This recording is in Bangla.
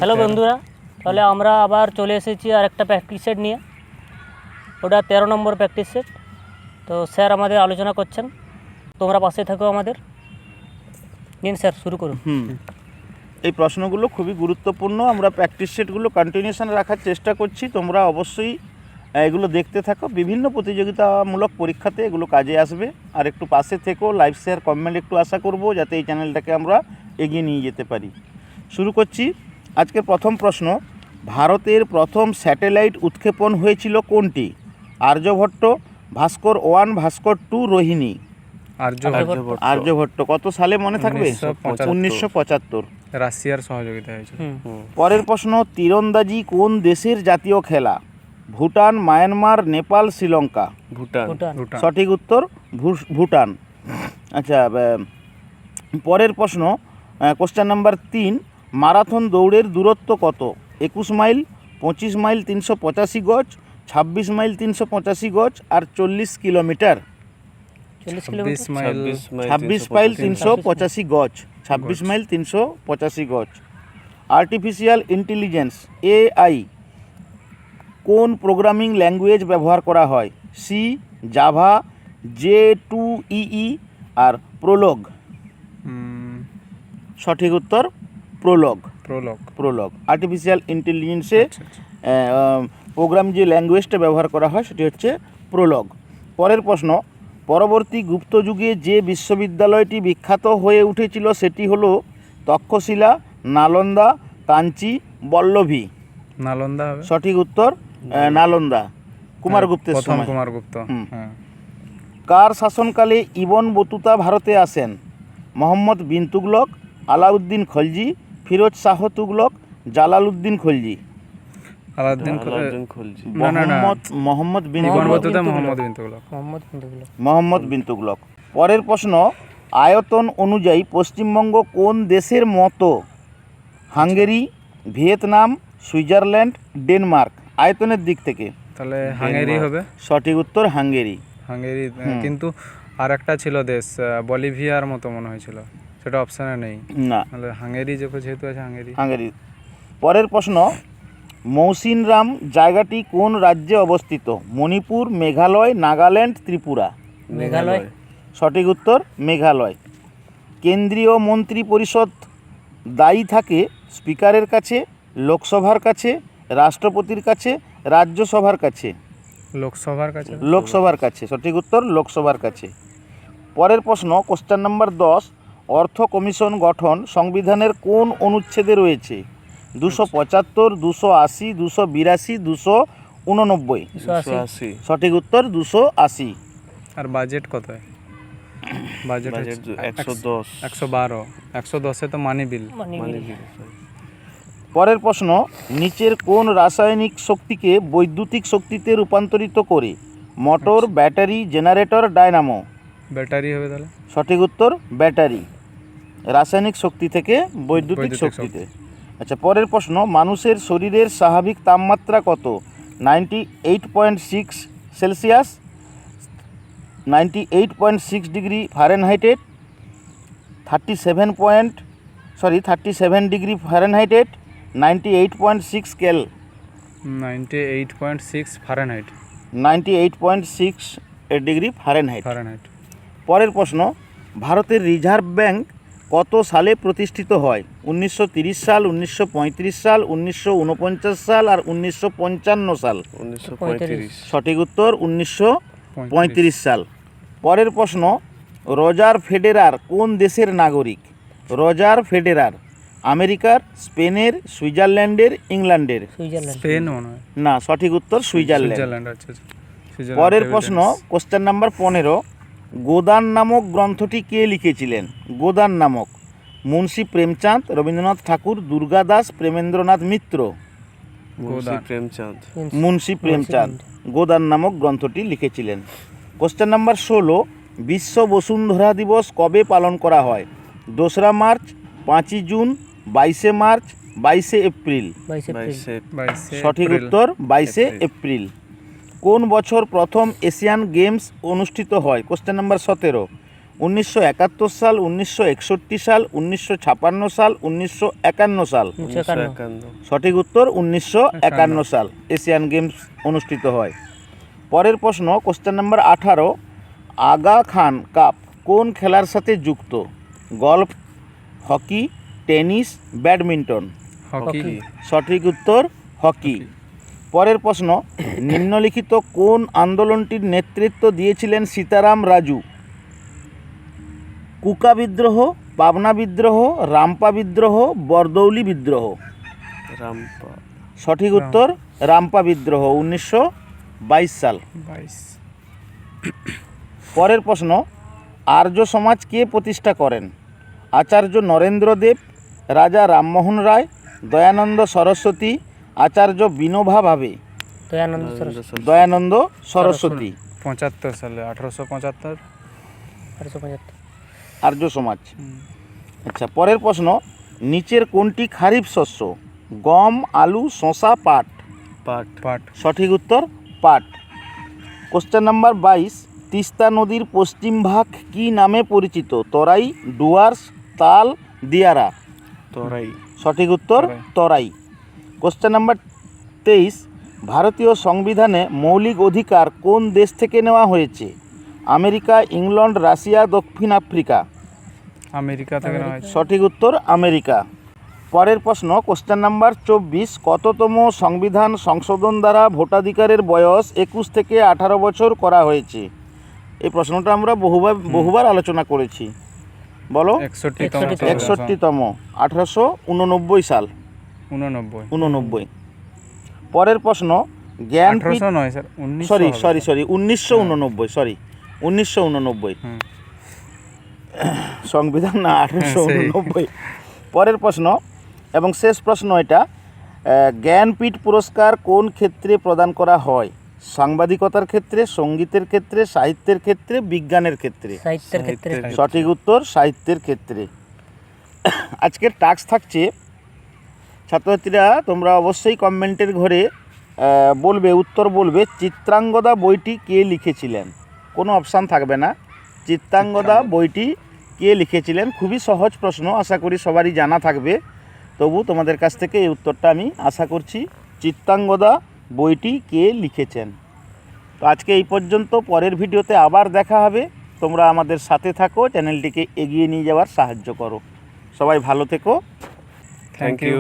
হ্যালো বন্ধুরা, তাহলে আমরা আবার চলে এসেছি আর একটা প্র্যাকটিস সেট নিয়ে। ওটা 13 নম্বর প্র্যাকটিস সেট। তো স্যার আমাদের আলোচনা করছেন, তোমরা পাশে থাকো আমাদের। নিন স্যার, শুরু করুন। এই প্রশ্নগুলো খুবই গুরুত্বপূর্ণ। আমরা প্র্যাকটিস সেটগুলো কন্টিনিউশন রাখার চেষ্টা করছি। তোমরা অবশ্যই এগুলো দেখতে থাকো। বিভিন্ন প্রতিযোগিতামূলক পরীক্ষাতে এগুলো কাজে আসবে। আর একটু পাশে থেকো, লাইভ শেয়ার কমেন্ট একটু আশা করব, যাতে এই চ্যানেলটাকে আমরা এগিয়ে নিয়ে যেতে পারি। শুরু করছি। আজকের প্রথম প্রশ্ন, ভারতের প্রথম স্যাটেলাইট উৎক্ষেপণ হয়েছিল কোনটি? আর্যভট্ট, ভাস্কর 1, ভাস্কর 2, রোহিণী। আর্যভট্ট। কত সালে মনে থাকবে? 1975। রাশিয়ার সহযোগিতা হয়েছিল। পরের প্রশ্ন, তীরন্দাজি কোন দেশের জাতীয় খেলা? ভুটান, মায়ানমার, নেপাল, শ্রীলঙ্কা। ভুটান। সঠিক উত্তর ভুটান। আচ্ছা, পরের প্রশ্ন, কোশ্চেন নাম্বার 3, মারাথন দৌড়ের দূরত্ব কত? 21 মাইল, 25 মাইল 385 গজ, 26 মাইল 385 গজ, আর 40 কিলোমিটার। 40 ছাব্বিশ মাইল 385 গজ। 26 মাইল 385 গজ। আর্টিফিশিয়াল ইন্টেলিজেন্স AI কোন প্রোগ্রামিং ল্যাঙ্গুয়েজ ব্যবহার করা হয়? সি, জাভা, J2EE, আর প্রোলগ। সঠিক উত্তর প্রোলগ। আর্টিফিশিয়াল ইন্টেলিজেন্সে প্রোগ্রাম যে ল্যাঙ্গুয়েজটা ব্যবহার করা হয় সেটি হচ্ছে প্রোলগ। পরের প্রশ্ন, পরবর্তী গুপ্ত যুগে যে বিশ্ববিদ্যালয়টি বিখ্যাত হয়ে উঠেছিল সেটি হলো তক্ষশিলা, নালন্দা, কাঞ্চি, বল্লভী। নালন্দা হবে সঠিক উত্তর নালন্দা, কুমারগুপ্তের সময়। কুমারগুপ্ত। কার শাসনকালে ইবন বতুতা ভারতে আসেন? মোহাম্মদ বিন তুগলক, আলাউদ্দিন খলজি, ফিরোজ শাহ তুগলক, জালালউদ্দিন খলজি। মোহাম্মদ বিন তুগলক। পরের প্রশ্ন, আয়তন অনুযায়ী পশ্চিমবঙ্গ কোন দেশের মতো? Hungary, Vietnam, Switzerland, Denmark. আয়তনের দিক থেকে তাহলে হাঙ্গেরি হবে। সঠিক উত্তর হাঙ্গেরি। কিন্তু আর একটা ছিল দেশ, বলিভিয়ার মতো মনে হয়েছিল, সেটা অপশানে নেই। না, তাহলে হাঙ্গেরি যেহেতু আছে হাঙ্গেরি। পরের প্রশ্ন, মৌসিনরাম জায়গাটি কোন রাজ্যে অবস্থিত? মণিপুর, মেঘালয়, নাগাল্যান্ড, ত্রিপুরা। মেঘালয়। সঠিক উত্তর মেঘালয়। কেন্দ্রীয় মন্ত্রী পরিষদ দায়ী থাকে স্পিকারের কাছে, লোকসভার কাছে, রাষ্ট্রপতির কাছে, রাজ্যসভার কাছে। লোকসভার কাছে। সঠিক উত্তর লোকসভার কাছে। পরের প্রশ্ন, কোশ্চেন নাম্বার 10, অর্থ কমিশন গঠন সংবিধানের কোন অনুচ্ছেদে রয়েছে? 275, 280, 282, 289। সঠিক উত্তর 280। আর বাজেট কত? বাজেট 110, 112, 110 তো মানি বিল। পরের প্রশ্ন, নিচের কোন রাসায়নিক শক্তিকে বৈদ্যুতিক শক্তিতে রূপান্তরিত করে? Motor, battery, generator, Dynamo. Battery হবে তাহলে। সঠিক উত্তর ব্যাটারি, রাসায়নিক শক্তি থেকে বৈদ্যুতিক শক্তিতে। আচ্ছা, পরের প্রশ্ন, মানুষের শরীরের স্বাভাবিক তাপমাত্রা কত? 98.6 সেলসিয়াস, 98.6 ডিগ্রি ফারেনহাইটেড, 37 ডিগ্রি ফারেনহাইটেড, 98.6 কেল। 98.6 ফারেনহাইট। 98.6 degree Fahrenheit. পরের প্রশ্ন, ভারতের রিজার্ভ ব্যাঙ্ক কত সালে প্রতিষ্ঠিত হয়? 1930 সাল, 1935 সাল, 1949 সাল, আর 1955 সাল। 1935। সঠিক উত্তর 1935 সাল। পরের প্রশ্ন, রজার ফেডেরার কোন দেশের নাগরিক? রজার ফেডেরার আমেরিকার, স্পেনের, সুইজারল্যান্ডের, ইংল্যান্ডের। স্পেন মনে হয়। না, সঠিক উত্তর সুইজারল্যান্ড। আচ্ছা। পরের প্রশ্ন, কোশ্চেন নাম্বার 15, গোদান নামক গ্রন্থটি কে লিখেছিলেন? গোদান নামক মুন্সী প্রেমচাঁদ, রবীন্দ্রনাথ ঠাকুর, দুর্গা দাস, প্রেমেন্দ্রনাথ মিত্র। মুন্সী প্রেমচাঁদ গোদান নামক গ্রন্থটি লিখেছিলেন। কোশ্চেন নাম্বার 16, বিশ্ব বসুন্ধরা দিবস কবে পালন করা হয়? 2রা মার্চ, 5ই জুন, 22শে মার্চ, 22শে এপ্রিল। সঠিক উত্তর 22শে এপ্রিল। কোন বছর প্রথম এশিয়ান গেমস অনুষ্ঠিত হয়? কোশ্চেন নাম্বার 17, 1971 সাল, 1961 সাল, 1956 সাল, 1951 সাল। 1951 সঠিক উত্তর 1951 সাল এশিয়ান গেমস অনুষ্ঠিত হয়। পরের প্রশ্ন, question number 18, Aga Khan cup কোন খেলার সাথে যুক্ত? Golf, hockey, tennis, badminton. Hockey. সঠিক উত্তর হকি। পরের প্রশ্ন, নিম্নলিখিত কোন আন্দোলনটির নেতৃত্ব দিয়েছিলেন সীতারাম রাজু? কুকা বিদ্রোহ, পাবনা বিদ্রোহ, রামপা বিদ্রোহ, বরদৌলি বিদ্রোহ। রামপা। সঠিক উত্তর রামপা বিদ্রোহ, 1922 সাল। 22। পরের প্রশ্ন, আর্য সমাজ কে প্রতিষ্ঠা করেন? আচার্য নরেন্দ্র দেব, রাজা রামমোহন রায়, দয়ানন্দ সরস্বতী, আচার্য বিনোবা ভাবে। দয়ানন্দ সরস্বতী। দয়ানন্দ সরস্বতী। 75 সালে, 1875। 1875। আর্য সমাজ। আচ্ছা, পরের প্রশ্ন, নিচের কোনটি খারিফ শস্য? গম, আলু, শসা, পাট। পাট। পাট। সঠিক উত্তর পাট। কোশ্চেন নাম্বার 22, তিস্তা নদীর পশ্চিম ভাগ কী নামে পরিচিত? তরাই, ডুয়ার্স, তাল, দিয়ারা। তরাই। সঠিক উত্তর তরাই। কোশ্চেন নাম্বার 23, ভারতীয় সংবিধানে মৌলিক অধিকার কোন দেশ থেকে নেওয়া হয়েছে? আমেরিকা, ইংল্যান্ড, রাশিয়া, দক্ষিণ আফ্রিকা। আমেরিকা থেকে নেওয়া হয়েছে। সঠিক উত্তর আমেরিকা। পরের প্রশ্ন, কোশ্চেন নাম্বার 24, কততম সংবিধান সংশোধন দ্বারা ভোটাধিকারের বয়স 21 থেকে 18 বছর করা হয়েছে? এই প্রশ্নটা আমরা বহুবার আলোচনা করেছি। বলো। 61তম। 61তম, 1889 সাল। 89। পরের প্রশ্ন, জ্ঞানপীঠ 1800 নয় স্যার, 1989 1989 হুম। সংবিধান না, 1889। পরের প্রশ্ন এবং শেষ প্রশ্ন এটা, জ্ঞানপীঠ পুরস্কার কোন ক্ষেত্রে প্রদান করা হয়? সাংবাদিকতার ক্ষেত্রে, সঙ্গীতের ক্ষেত্রে, সাহিত্যের ক্ষেত্রে, বিজ্ঞানের ক্ষেত্রে। সাহিত্যের ক্ষেত্রে। সঠিক উত্তর সাহিত্যের ক্ষেত্রে। আজকের টাস্ক থাকছে, ছাত্রছাত্রীরা তোমরা অবশ্যই কমেন্টের ঘরে বলবে, উত্তর বলবে, চিত্রাঙ্গদা বইটি কে লিখেছিলেন? কোনো অপশান থাকবে না। চিত্রাঙ্গদা বইটি কে লিখেছিলেন? খুবই সহজ প্রশ্ন, আশা করি সবারই জানা থাকবে। তবু তোমাদের কাছ থেকে এই উত্তরটা আমি আশা করছি। চিত্রাঙ্গদা বইটি কে লিখেছেন? তো আজকে এই পর্যন্ত, পরের ভিডিওতে আবার দেখা হবে। তোমরা আমাদের সাথে থাকো, চ্যানেলটিকে এগিয়ে নিয়ে যাওয়ার সাহায্য করো। সবাই ভালো থেকো। Thank you.